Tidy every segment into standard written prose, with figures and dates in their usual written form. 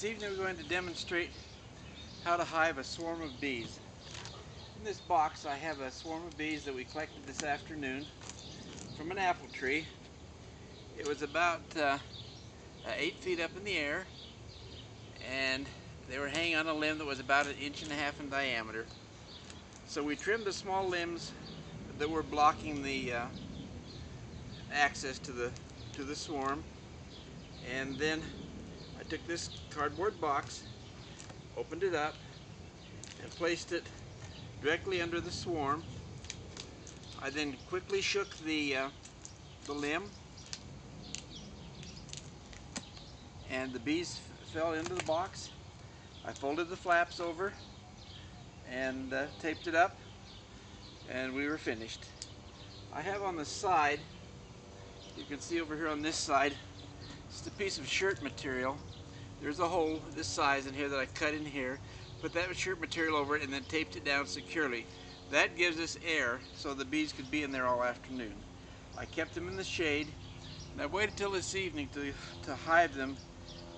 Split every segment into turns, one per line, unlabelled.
This evening we're going to demonstrate how to hive a swarm of bees. In this box I have a swarm of bees that we collected this afternoon from an apple tree. It was about 8 feet up in the air, and they were hanging on a limb that was about 1.5 inches in diameter. So we trimmed the small limbs that were blocking the access to the swarm, and then I took this cardboard box, opened it up, and placed it directly under the swarm. I then quickly shook the limb, and the bees fell into the box. I folded the flaps over and taped it up, and we were finished. I have on the side, you can see over here on this side, just a piece of shirt material. There's a hole this size in here that I cut in here, put that shirt material over it, and then taped it down securely. That gives us air so the bees could be in there all afternoon. I kept them in the shade, and I waited till this evening to hive them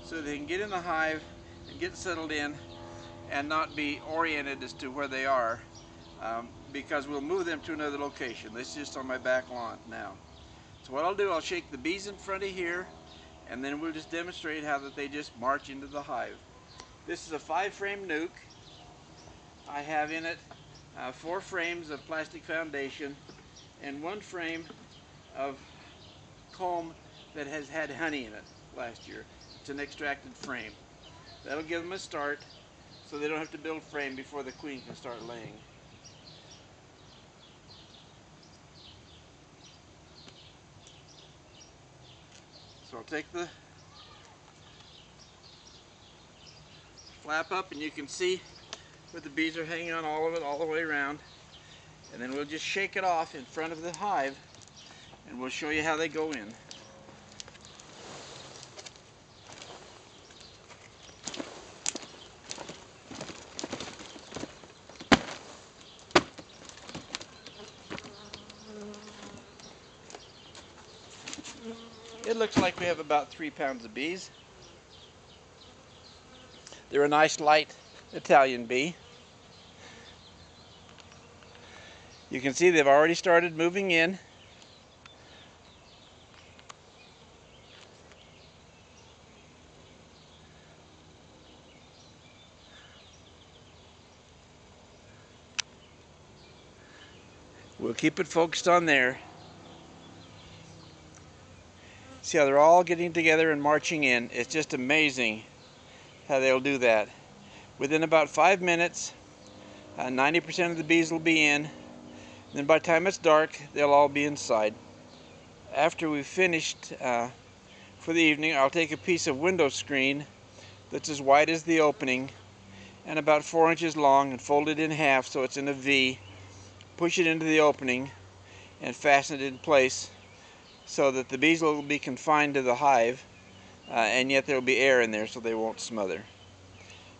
so they can get in the hive and get settled in and not be oriented as to where they are, because we'll move them to another location. This is just on my back lawn now. So what I'll do, I'll shake the bees in front of here, and then we'll just demonstrate how that they just march into the hive. This is a 5-frame nuke. I have in it 4 frames of plastic foundation and 1 frame of comb that has had honey in it last year. It's an extracted frame. That'll give them a start so they don't have to build frame before the queen can start laying. So I'll take the flap up, and you can see where the bees are hanging on all of it all the way around. And then we'll just shake it off in front of the hive, and we'll show you how they go in. It looks like we have about 3 pounds of bees. They're a nice light Italian bee. You can see they've already started moving in. We'll keep it focused on there. See how they're all getting together and marching in. It's just amazing how they'll do that. Within about 5 minutes, 90% of the bees will be in. Then by the time it's dark, they'll all be inside. After we've finished for the evening, I'll take a piece of window screen that's as wide as the opening and about 4 inches long, and fold it in half so it's in a V. Push it into the opening and fasten it in place so that the bees will be confined to the hive, and yet there will be air in there so they won't smother.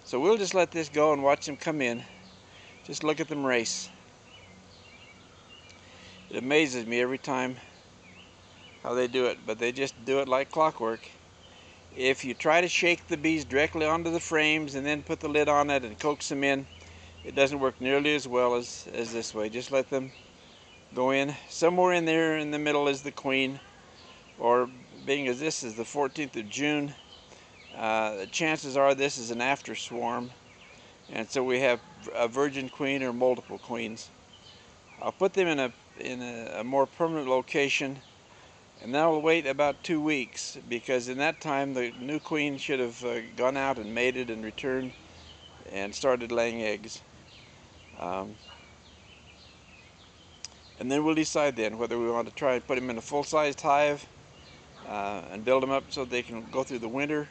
So we'll just let this go and watch them come in. Just look at them race. It amazes me every time how they do it, but they just do it like clockwork. If you try to shake the bees directly onto the frames and then put the lid on it and coax them in, it doesn't work nearly as well as this way. Just let them go in. Somewhere in there in the middle is the queen, or being as this is the 14th of June, the chances are this is an after swarm, and so we have a virgin queen or multiple queens. I'll put them in a more permanent location, and then I'll wait about 2 weeks, because in that time the new queen should have gone out and mated and returned and started laying eggs. And then we'll decide then whether we want to try and put them in a full-sized hive and build them up so they can go through the winter,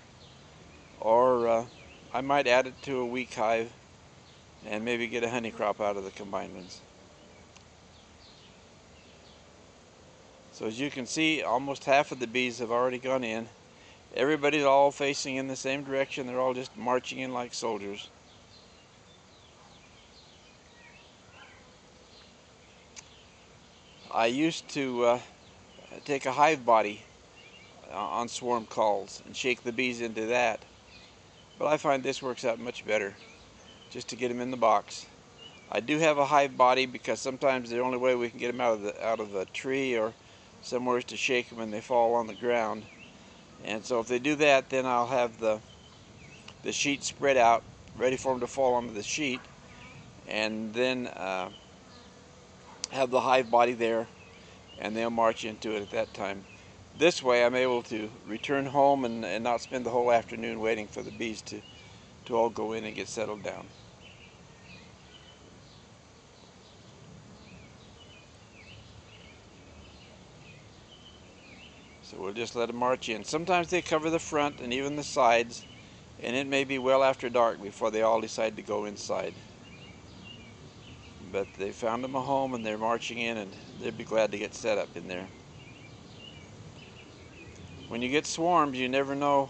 or I might add it to a weak hive and maybe get a honey crop out of the combined ones. So as you can see, almost half of the bees have already gone in. Everybody's all facing in the same direction. They're all just marching in like soldiers. I used to take a hive body on swarm calls and shake the bees into that. but I find this works out much better, just to get them in the box. I do have a hive body because sometimes the only way we can get them out of the tree or somewhere is to shake them and they fall on the ground. And so if they do that, then I'll have the sheet spread out, ready for them to fall onto the sheet, and then have the hive body there, and they'll march into it at that time. This way I'm able to return home and not spend the whole afternoon waiting for the bees to all go in and get settled down. So we'll just let them march in. Sometimes they cover the front and even the sides, and it may be well after dark before they all decide to go inside. But they found them a home and they're marching in, and they'd be glad to get set up in there. When you get swarms, you never know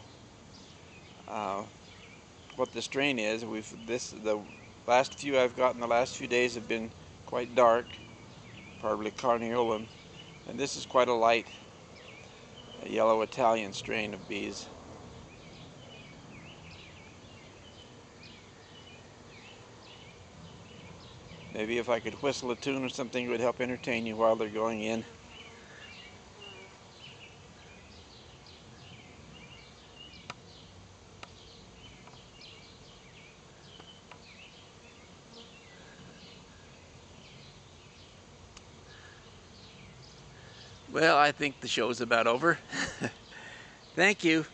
what the strain is. The last few I've gotten the last few days have been quite dark, probably carniolan, and this is quite a light yellow Italian strain of bees. Maybe if I could whistle a tune or something, it would help entertain you while they're going in. Well, I think the show's about over. Thank you.